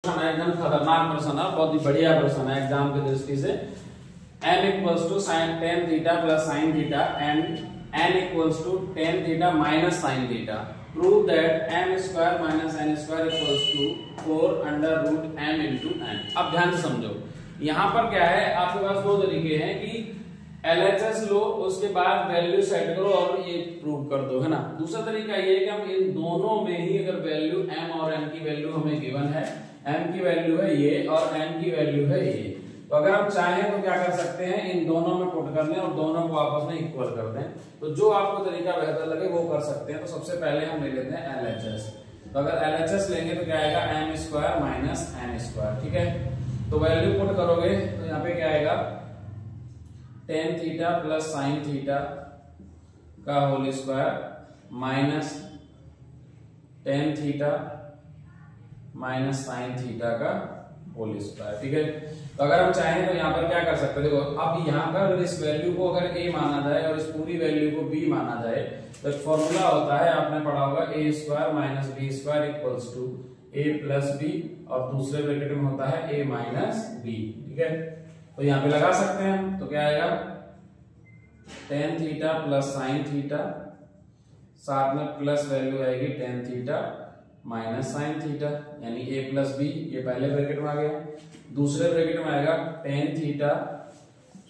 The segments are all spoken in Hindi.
एकदम खतरनाक प्रश्न है, बहुत ही बढ़िया प्रश्न है एग्जाम की दृष्टि से। m equals to sine tan theta plus sine theta and n equals to tan theta minus sine theta. Prove that m square minus n square equals to 4 under root m into n। अब ध्यान से समझो, यहाँ पर क्या है, आपके पास दो तरीके हैं कि LHS लो, उसके बाद वैल्यू सेट करो और ये प्रूव कर दो, है ना। दूसरा तरीका ये है कि हम इन दोनों में ही अगर वैल्यू m और n की वैल्यू हमें गिवन है, m की वैल्यू है ये और n की वैल्यू है ये, तो अगर हम चाहें तो क्या कर सकते हैं, इन दोनों में पुट कर लें और दोनों को आपस में इक्वल कर दें। तो जो आपको तरीका बेहतर लगे वो कर सकते हैं। तो सबसे पहले हम ले लेते हैं LHS। तो अगर LHS लेंगे तो क्या आएगा, m square minus n square, ठीक है। तो वैल्यू पुट करोगे तो यहाँ पे क्या आएगा, tan theta plus sine theta का whole square minus tan theta minus sine theta का होल स्क्वायर, ठीक है। तो अगर हम चाहें तो यहाँ पर क्या कर सकते हैं, देखो अब यहाँ पर अगर इस वैल्यू को अगर a माना जाए और इस पूरी वैल्यू को b माना जाए तो फॉर्मूला होता है, आपने पढ़ा होगा, a square minus b square equals to a plus b और दूसरे ब्रैकेट में होता है a माइनस b, ठीक है। तो यहाँ पे लगा सकते हैं हम, तो क्या आएगा, tan theta plus sine theta, साथ में प्लस वैल्यू आएगी ten theta minus sine theta, यानी a प्लस बी, ये पहले ब्रैकेट में आ गया। दूसरे ब्रैकेट में आएगा tan theta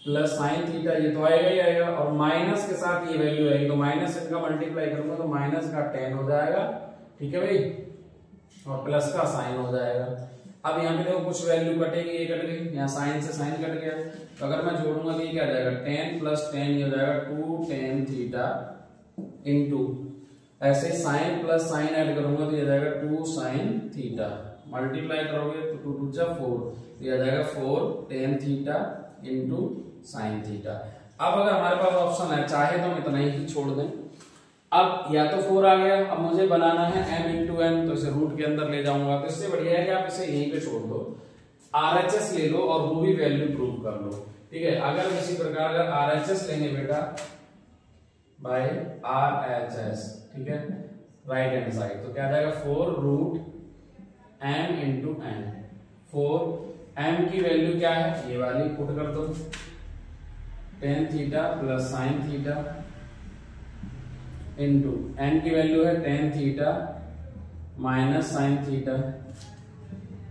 plus sine theta, ये तो आएगा ही आएगा, और माइनस के साथ ये वैल्यू आएगी, तो माइनस इनका मल्टीप्लाई करूंगा तो माइनस का टेन हो जाएगा, ठीक है भाई, और प्लस का साइन हो जाएगा। अब यहाँ पे देखो कुछ वैल्यू कटेगी, ये कट गई, यहाँ साइन से साइन कट गया, तो अगर मैं जोड़ूंगा तो ये क्या जाएगा, टेन प्लस टेन, ये हो जाएगा टू टेन थीटा इंटू, ऐसे साइन प्लस साइन ऐड करूंगा तो ये जाएगा टू साइन थीटा, मल्टीप्लाई करोगे तो टू टू जा फोर, ये आ जाएगा four tan theta into sine theta. अब अगर हमारे पास ऑप्शन है, चाहे तो हम इतना ही छोड़ दें, अब या तो 4 आ गया, अब मुझे बनाना है m इंटू n, तो इसे रूट के अंदर ले जाऊंगा, तो इससे बढ़िया है कि आप इसे यहीं पे छोड़ दो, RHS ले लो और वो भी वैल्यू प्रूव कर लो, ठीक है। अगर इसी प्रकार अगर RHS लेंगे बेटा बाय RHS, ठीक है, राइट हैंड साइड, तो क्या आ जाएगा, 4 root m into n। 4 m की वैल्यू क्या है, ये वाली पुट कर दो, tan theta plus sine theta into n की वैल्यू है tan theta minus sine theta,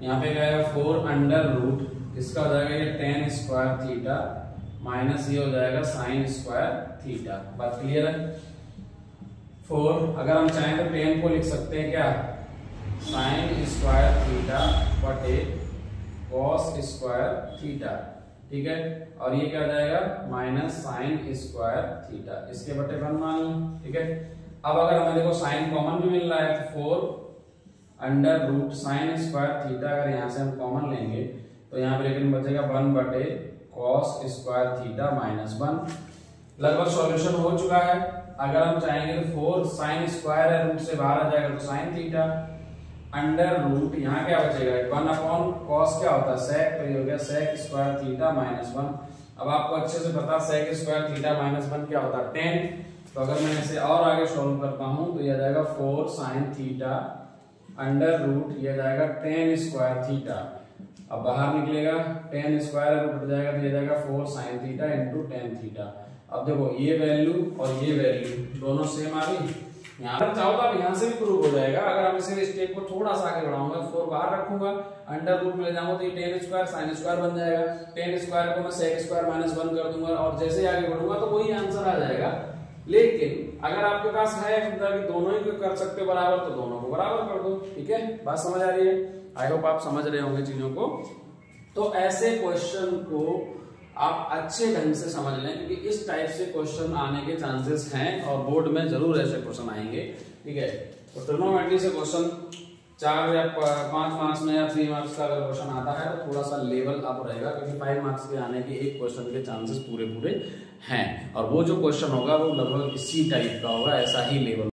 यहाँ पे क्या है 4 अंडर रूट, इसका हो जाएगा ये टेन स्क्वायर थीटा माइनस ये हो जाएगा साइन स्क्वायर थीटा। बात क्लियर है। 4 अगर हम चाहें तो टेन को लिख सकते हैं क्या, साइन स्क्वायर थीटा बटे कॉस स्क्वायर थीटा, ठीक है, और ये क्या हो जाएगा, माइनस साइन स्क्वायर थीटा, इसके बटे 1 मान लो, ठीक है। अब अगर हमें देखो साइन कॉमन भी मिल रहा है तो 4 under root sine square theta, अगर यहाँ से हम कॉमन लेंगे तो यहाँ ब्रैकेट में बचेगा 1 बटे कॉस स्क्वायर थीटा माइनस 1। लगभग सॉल्यूशन हो चुका है। अगर हम चाहेंगे तो 4 साइन स्क्वायर है, रूट से बाहर आ जाएगा तो साइन थीटा अंडर रूट, यहाँ क्या बचेगा 1 अपॉन कॉस क्या होता है सेक, तो ये हो गया सेक स्क्वायर थीटा माइनस 1। अब आपको अच्छे से पता सेक स्क्वायर थीटा माइनस 1 क्या होता है 10। तो अगर मैं इसे और आगे सॉल्व करता हूँ तो ये आ जाएगा 4 साइन थीटा अंडर रूट, ये आ जाएगा 10 स्क्वायर थीटा, अब बाहर निकलेगा 10 स्क्वायर रूट हो जाएगा, तो ये जाएगा 4 साइन थीटा इंटू 10 थीटा। अब देखो ये वैल्यू और ये वैल्यू दोनों सेम आ गई, यहाँ पर चाहो तो अब यहाँ से भी प्रूव हो जाएगा। अगर हम इसे स्टेप को थोड़ा सा आगे बढ़ाऊंगा, 4 बाहर रखूंगा, अंडर रूट में ले जाऊंगा तो ये 10 स्क्वायर साइन स्क्वायर बन जाएगा, 10 स्क्वायर को मैं सेक स्क्वायर माइनस 1 कर दूंगा, और जैसे ही आगे बढ़ूंगा तो वही आंसर आ जाएगा। लेकिन अगर आपके पास है कि दोनों ही कर सकते हो बराबर, तो दोनों को बराबर कर दो, ठीक है। बात समझ आ रही है, आई होप आप समझ रहे होंगे चीजों को। तो ऐसे क्वेश्चन को आप अच्छे ढंग से समझ लें, क्योंकि इस टाइप से क्वेश्चन आने के चांसेस हैं और बोर्ड में जरूर ऐसे क्वेश्चन आएंगे, ठीक है। तो ट्रिग्नोमेट्री से क्वेश्चन 4 या 5 मार्क्स में या 3 मार्क्स का अगर क्वेश्चन आता है तो थोड़ा सा लेवल अप रहेगा, क्योंकि 5 मार्क्स के आने के एक क्वेश्चन के चांसेस पूरे हैं, और वो जो क्वेश्चन होगा वो लगभग इसी टाइप का होगा, ऐसा ही लेवल।